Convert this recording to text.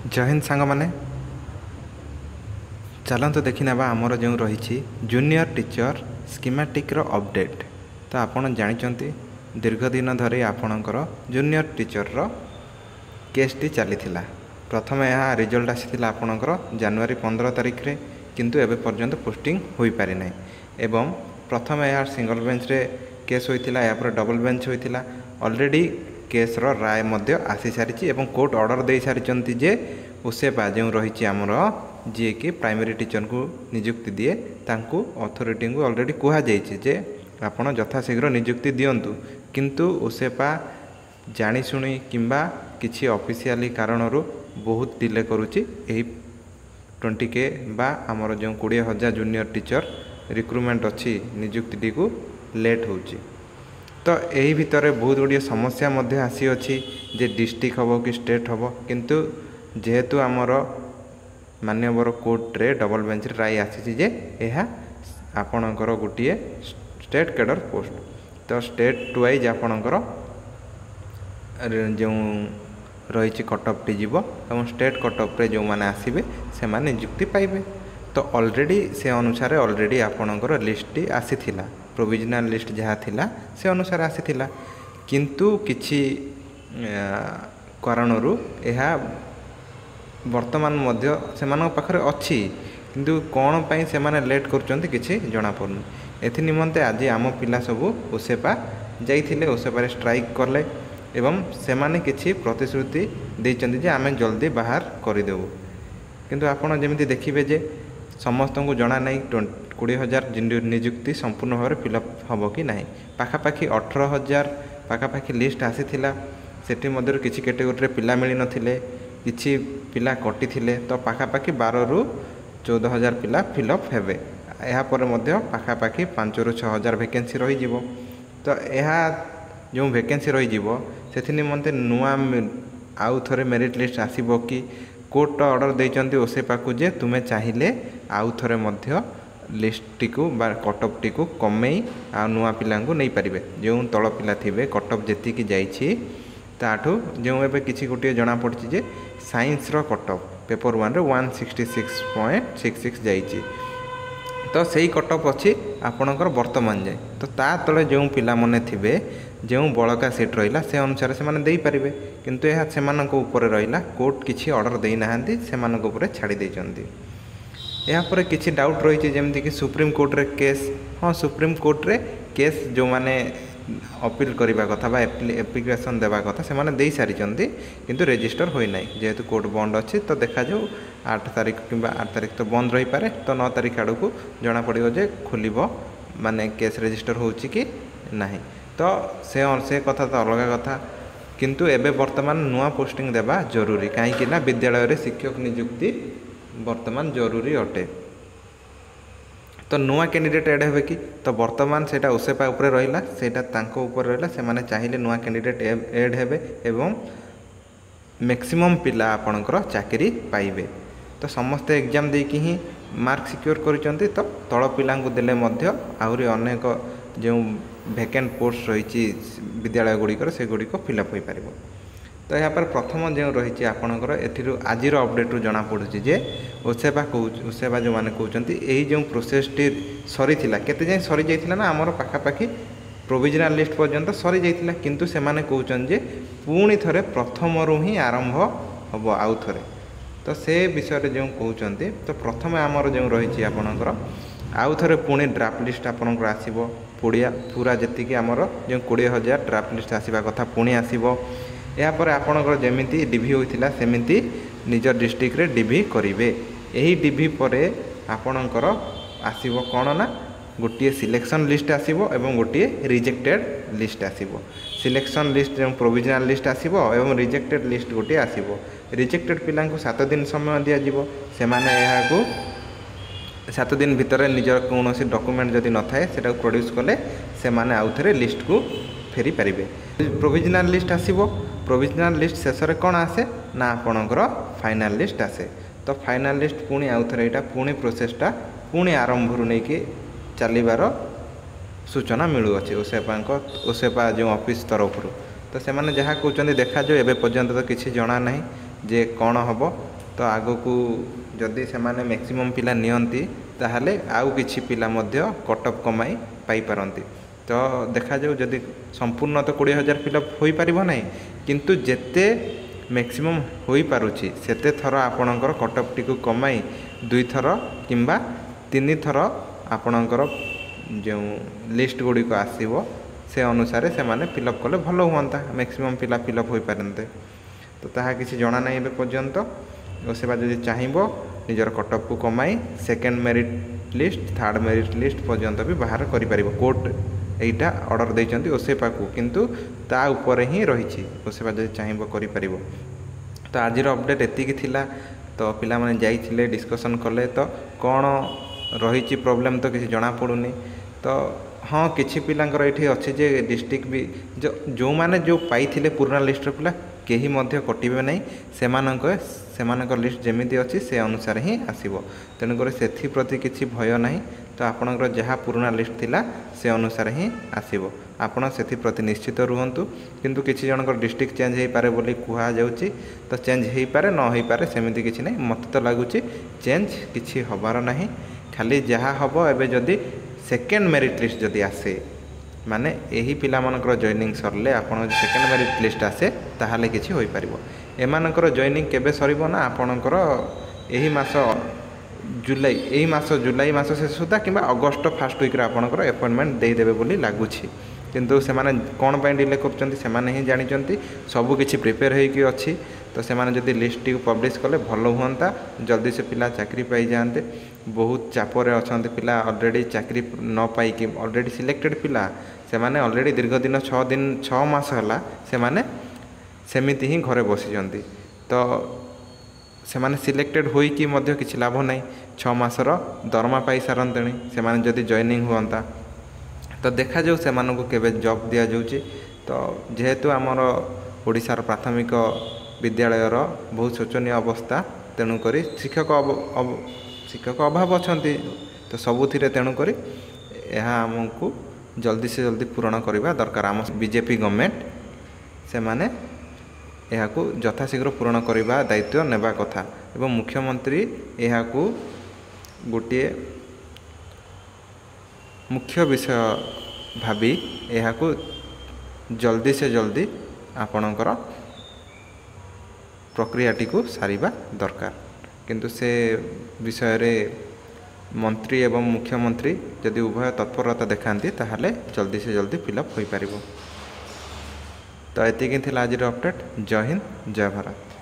जय हिंद सांग माने चलते देखी ना आमर जो रही जूनियर टीचर स्कीमेटिक अपडेट। तो आपण जानते दीर्घ दिन धरी आपणकर जूनियर टीचर केसटी चली प्रथम यह रिजल्ट आसी आपणकर जनवरी 15 तारिख रे किंतु एबे पर्यंत पोस्टिंग हो पारि ना एवं प्रथम यह सिंगल बेंच रे केस होता या डबल बेंच होता ऑलरेडी केस राय आसी सारी एवं कोर्ट ऑर्डर दे सारी जे उसेपा जो रही आमर जी कि प्राइमरी टीचर को नियुक्ति दिए तांकू अथॉरिटी को ऑलरेडी कह जे आपण यथाशीघ्र नियुक्ति दिंतु किंतु उसेपा जाशुणी किंबा किसी ऑफिशियली कारण बहुत डिले करुच्ची 20K बा आमर जो 20,000 जूनियर टीचर रिक्रुटमेंट अच्छी नियुक्ति को लेट होची। तो यही भितर बहुत गुड़िया समस्या मध्य आसी अच्छी जे डिस्ट्रिक्ट हम कि स्टेट हम किंतु जेहेतु आमर मान्यवर कोर्ट रे डबल बेंच राय आसी जे यह आपणकर गोटे स्टेट कैडर पोस्ट। तो स्टेट वाइज आपणकर जो रही कटअप टी जीव और स्टेट कटअप रे जो माने आसीबे से माने नियुक्ति पाइबे। तो ऑलरेडी से अनुसार ऑलरेडी आपणकर लिस्ट आसी थिला प्रोविजनल लिस्ट जहाँ थिला से अनुसार आसी थिला किंतु किछि कारणरू यह वर्तमान मध्य सेमान पाखरे अच्छी किंतु कौन पाई से माने लेट करुचंती किछि जଣା पड़नु। एथि निमंते आज आम पिला सबू उसेपा जाइथिले उसेपा स्ट्राइक करले एवं से माने किछि प्रतिश्रुति देइचंती जे आमे जल्दी बाहर करदेबू किंतु आपण जेमिति देखिबे जे समस्त को जना नहीं 20,000 नियुक्ति संपूर्ण भाव फिलअप हम कि ना पाखापाखि 18,000 पाखापाखि लिस्ट आसी सेठी मध्य किसी कैटेगोरी पिला मिल नथिले किछि पिला कटि थिले। तो पाखापाखि 12 ରୁ 14,000 पिला फिलअप हेबे यहाँ पर मध्य पाखापाखि 5 ରୁ 6,000 वैकेंसी रही जीवो। तो यह जो वैकेंसी रही जीवो सेथि निमंते नुआ आउ थरे मेरिट लिस्ट आसीबो कि कोर्ट ऑर्डर देइचंती ओसेपा को जे तुमे चाहिए आउ थरे मध्य लिस्ट टीकू बा कटअप टीकू कमेई आ नुआ पिला नहीं पारे जो तल पिला थिबे कटअप जेतिकी जाइछि ताठू जो एबे किछि गोटे जना पड़छि जे साइंस रो कटअप पेपर 1 रे 166.66 जाइछि। तो सही कटअप अच्छी आपणकर वर्तमान जाए तो ता तले जो पिला मने थिबे जो बड़का सीट रहिला से अनुसार से माने देई परिबे किंतु यह सेमानक ऊपर रहिला कोर्ट किछि ऑर्डर देई नाहंती सेमानक ऊपर छाड़ी देइचंती। यहाँ पर किछि डाउट रही जमती कि सुप्रीम कोर्ट रे केस हाँ सुप्रीम कोर्ट रे केस जो माने अपील करने कथा बा एप्लिकेशन देवा कथा से माने देई सारी किंतु रजिस्टर होई नाही जेहेतु कोर्ट बंद अच्छी। तो देखा जाऊ 8 तारिख कि 8 तारिख तो बंद रही पारे तो 9 तारिख आड़ को जना पड़ो जे खोलिबो माने केस रजिस्टर होची कि नाही। तो से कथा तो अलग कथा किंतु एबे वर्तमान नुआ पोस्टिंग देवा जरूरी कहीं ना विद्यालय रे शिक्षक नियुक्ति वर्तमान जरूरी अटे। तो नुआ कैंडिडेट एड हे कि तो वर्तमान सेटा उसेपा ऊपर रहिला सेटा तांको ऊपर रहिला से माने चाहिए नुआ कैंडिडेट एड हेबे एवं मैक्सिमम पिला आपणकर चाकरी पाइबे। तो समस्ते एग्जाम देकी ही मार्क सिक्योर करिसंती तो तळ पिला को देले मध्य आहुरी अनेक जो वैकेंट पोस्ट रही विद्यालय गुड़िकर से गुड़िक फिलअप हो पार। तो यहाँ पर प्रथम जो रही आपणकर एथिरु आजिर अपडेट जना पड़ुछि जे उसेपा जो माने कहउचंती एही जो प्रोसेसटी सरी थिला केते जाय सरी जाइथिला ना हमर पाखापाखि प्रोविजनल लिस्ट पर्यंत सरी जाइथिला किंतु से माने कहउचन जे पुणी थरे प्रथम रु ही आरंभ हबो आउ थरे। तो से विषय जो कहउचंती तो प्रथम आमर जो रही आपणकर आउ थरे पुणी ड्राफ्ट लिस्ट आपणकर आसीबो पूरा जेतिकी आमर जो 20,000 ड्राफ्ट लिस्ट आसीबा कथा पुणी आसीबो। या पर आपणकर जेमिति डीवी होइथिला सेमिति निजर डिस्ट्रिक्ट रे डीवी करिवे। एही डीवी परे आपणकर आसीबो कोन ना गोटे सिलेक्शन लिस्ट आसीबो एवं गोटे रिजेक्टेड लिस्ट आसीबो। सिलेक्शन लिस्ट जो प्रोविजनल लिस्ट आसीबो एवं रिजेक्टेड लिस्ट गोटे आसीबो। रिजेक्टेड पिला को 7 दिन समय दिया जिवो से माने यहा को 7 दिन भितर निजर कौन सी डॉक्यूमेंट जदि न थाए सेटा प्रोड्यूस कले से माने आउ थरे लिस्ट को फेरी पारिबे। प्रोविजनल लिस्ट आसीबो प्रोविजनल लिस्ट शेष में कौन आसे ना आपणकर फाइनाल लिस्ट आसे। तो फाइनाल लिस्ट पुणी आउ थरे एटा पुणी प्रोसेसटा पुणी आरंभ रू नहीं चलिबार सूचना मिलुअछि उसेपा जो ऑफिस तरफ। तो से माने जहाँ कहते देखा जो एबे पर्यंत तो किसी जना नहीं जे कौन हम ତ ଆଗକୁ ଯଦି ସେମାନେ ମ୍ୟାକ୍ସିମମ୍ ପିଲା ନିଅନ୍ତି ତାହେଲେ ଆଉ କିଛି ପିଲା ମଧ୍ୟ କଟଅଫ୍ କମାଇ ପାଇପାରନ୍ତି। ତ ଦେଖାଯାଉ, ଯଦି ସମ୍ପୂର୍ଣ୍ଣ ତ 20,000 ଫିଲ୍ଅପ୍ ହୋଇପାରିବ ନାହିଁ, କିନ୍ତୁ ଯେତେ ମ୍ୟାକ୍ସିମମ୍ ହୋଇପାରୁଛି ସେତେ ଥର ଆପଣଙ୍କର କଟଅଫ୍ଟିକୁ କମାଇ 2 ଥର କିମ୍ବା 3 ଥର ଆପଣଙ୍କର ଯେଉଁ ଲିଷ୍ଟ ଗୁଡ଼ିକ ଆସିବ ସେ ଅନୁସାରେ ସେମାନେ ଫିଲ୍ଅପ୍ କଲେ ଭଲ ହୁଅନ୍ତା, ମ୍ୟାକ୍ସିମମ୍ ପିଲା ଫିଲ୍ଅପ୍ ହୋଇପାରନ୍ତେ। ତ ତାହା କିଛି ଜଣା ନାହିଁ ଏବେ ପର୍ଯ୍ୟନ୍ତ। ଓସେବା ଯଦି ଚାହିଁବ ନିଜର କଟଅଫ୍କୁ କମାଇ second merit list, third merit list ପର୍ଯ୍ୟନ୍ତ ବି ବାହାର କରିପାରିବ। କୋର୍ଟ ଏଇଟା ଅର୍ଡ଼ର ଦେଇଛନ୍ତି ଓସେପାକୁ, କିନ୍ତୁ ତା ଉପରେ ହିଁ ରହିଛି, ଓସେପା ଯଦି ଚାହିଁବ କରିପାରିବ। ତ ଆଜିର ଅପଡ଼େଟ୍ ଏତିକି ଥିଲା। ତ ପିଲାମାନେ ଯାଇଥିଲେ, ଡିସ୍କସନ୍ କଲେ, ତ କ'ଣ ରହିଛି ପ୍ରୋବ୍ଲେମ୍ ତ କିଛି ଜଣାପଡ଼ୁନି। ତ ହଁ, କିଛି ପିଲାଙ୍କର ଏଇଠି ଅଛି ଯେ ଡିଷ୍ଟ୍ରିକ୍ଟ ବି ଯେଉଁମାନେ ପାଇଥିଲେ ପୁରୁଣା ଲିଷ୍ଟର ପିଲା କେହି ମଧ୍ୟ କଟିବେ ନାହିଁ, ସେମାନଙ୍କ ଲିଷ୍ଟ ଯେମିତି ଅଛି ସେ ଅନୁସାରେ ହିଁ ଆସିବ। ତେଣୁକରି ସେଥିପ୍ରତି କିଛି ଭୟ ନାହିଁ। ତ ଆପଣଙ୍କର ଯାହା ପୁରୁଣା ଲିଷ୍ଟ ଥିଲା ସେ ଅନୁସାରେ ହିଁ ଆସିବ, ଆପଣ ସେଥିପ୍ରତି ନିଶ୍ଚିତ ରୁହନ୍ତୁ। କିନ୍ତୁ କିଛି ଜଣଙ୍କର ଡିଷ୍ଟ୍ରିକ୍ଟ ଚେଞ୍ଜ ହୋଇପାରେ ବୋଲି କୁହାଯାଉଛି। ତ ଚେଞ୍ଜ ହୋଇପାରେ, ନ ହୋଇପାରେ, ସେମିତି କିଛି ନାହିଁ। ମୋତେ ତ ଲାଗୁଛି ଚେଞ୍ଜ କିଛି ହେବାର ନାହିଁ। ଖାଲି ଯାହା ହେବ, ଏବେ ଯଦି ସେକେଣ୍ଡ ମେରିଟ୍ ଲିଷ୍ଟ ଯଦି ଆସେ, ମାନେ ଏହି ପିଲାମାନଙ୍କର ଜଏନିଂ ସରିଲେ ଆପଣଙ୍କ ସେକେଣ୍ଡ ମେରିଟ୍ ଲିଷ୍ଟ ଆସେ, ତାହେଲେ କିଛି ହୋଇପାରିବ। ଏମାନଙ୍କର ଜଏନିଂ କେବେ ସରିବ ନା ଆପଣଙ୍କର ଏହି ମାସ ଜୁଲାଇ ମାସ ଶେଷ ସୁଦ୍ଧା କିମ୍ବା ଅଗଷ୍ଟ ଫାର୍ଷ୍ଟ ୱିକ୍ରେ ଆପଣଙ୍କର ଆପଏଣ୍ଟମେଣ୍ଟ ଦେଇଦେବେ ବୋଲି ଲାଗୁଛି। କିନ୍ତୁ ସେମାନେ କ'ଣ ପାଇଁ ଡିଲେ କରୁଛନ୍ତି ସେମାନେ ହିଁ ଜାଣିଛନ୍ତି। ସବୁ କିଛି ପ୍ରିପେୟାର ହୋଇକି ଅଛି। ତ ସେମାନେ ଯଦି ଲିଷ୍ଟଟିକୁ ପବ୍ଲିଶ କଲେ ଭଲ ହୁଅନ୍ତା, ଜଲ୍ଦି ସେ ପିଲା ଚାକିରି ପାଇଯାଆନ୍ତେ। ବହୁତ ଚାପରେ ଅଛନ୍ତି ପିଲା, ଅଲରେଡ଼ି ଚାକିରି ନ ପାଇକି ଅଲରେଡ଼ି ସିଲେକ୍ଟେଡ଼ ପିଲା, ସେମାନେ ଅଲରେଡ଼ି ଦୀର୍ଘ ଦିନ 6 ମାସ ହେଲା ସେମାନେ ସେମିତି ହିଁ ଘରେ ବସିଛନ୍ତି। ତ ସେମାନେ ସିଲେକ୍ଟେଡ଼ ହୋଇକି ମଧ୍ୟ କିଛି ଲାଭ ନାହିଁ, 6 ମାସର ଦରମା ପାଇସାରନ୍ତେଣି ସେମାନେ ଯଦି ଜଏନିଂ ହୁଅନ୍ତା। ତ ଦେଖାଯାଉ ସେମାନଙ୍କୁ କେବେ ଜବ୍ ଦିଆଯାଉଛି। ତ ଯେହେତୁ ଆମର ଓଡ଼ିଶାର ପ୍ରାଥମିକ ବିଦ୍ୟାଳୟର ବହୁତ ଶୋଚନୀୟ ଅବସ୍ଥା, ତେଣୁକରି ଶିକ୍ଷକ ଅଭାବ ଅଛନ୍ତି ତ ସବୁଥିରେ। ତେଣୁକରି ଏହା ଆମକୁ ଜଲ୍ଦି ସେ ଜଲ୍ଦି ପୂରଣ କରିବା ଦରକାର। ଆମ ବିଜେପି ଗଭର୍ଣ୍ଣମେଣ୍ଟ ସେମାନେ ଏହାକୁ ଯଥାଶୀଘ୍ର ପୂରଣ କରିବା ଦାୟିତ୍ୱ ନେବା କଥା ଏବଂ ମୁଖ୍ୟମନ୍ତ୍ରୀ ଏହାକୁ ଗୋଟିଏ ମୁଖ୍ୟ ବିଷୟ ଭାବି ଏହାକୁ ଜଲ୍ଦି ସେ ଜଲ୍ଦି ଆପଣଙ୍କର ପ୍ରକ୍ରିୟାଟିକୁ ସାରିବା ଦରକାର। କିନ୍ତୁ ସେ ବିଷୟରେ ମନ୍ତ୍ରୀ ଏବଂ ମୁଖ୍ୟମନ୍ତ୍ରୀ ଯଦି ଉଭୟ ତତ୍ପରତା ଦେଖାନ୍ତି ତାହେଲେ ଜଲ୍ଦି ସେ ଜଲ୍ଦି ଫିଲ୍ଅପ୍ ହୋଇପାରିବ। ତ ଏତିକି ଥିଲା ଆଜିର ଅପଡ଼େଟ୍। ଜୟ ହିନ୍ଦ, ଜୟ ଭାରତ।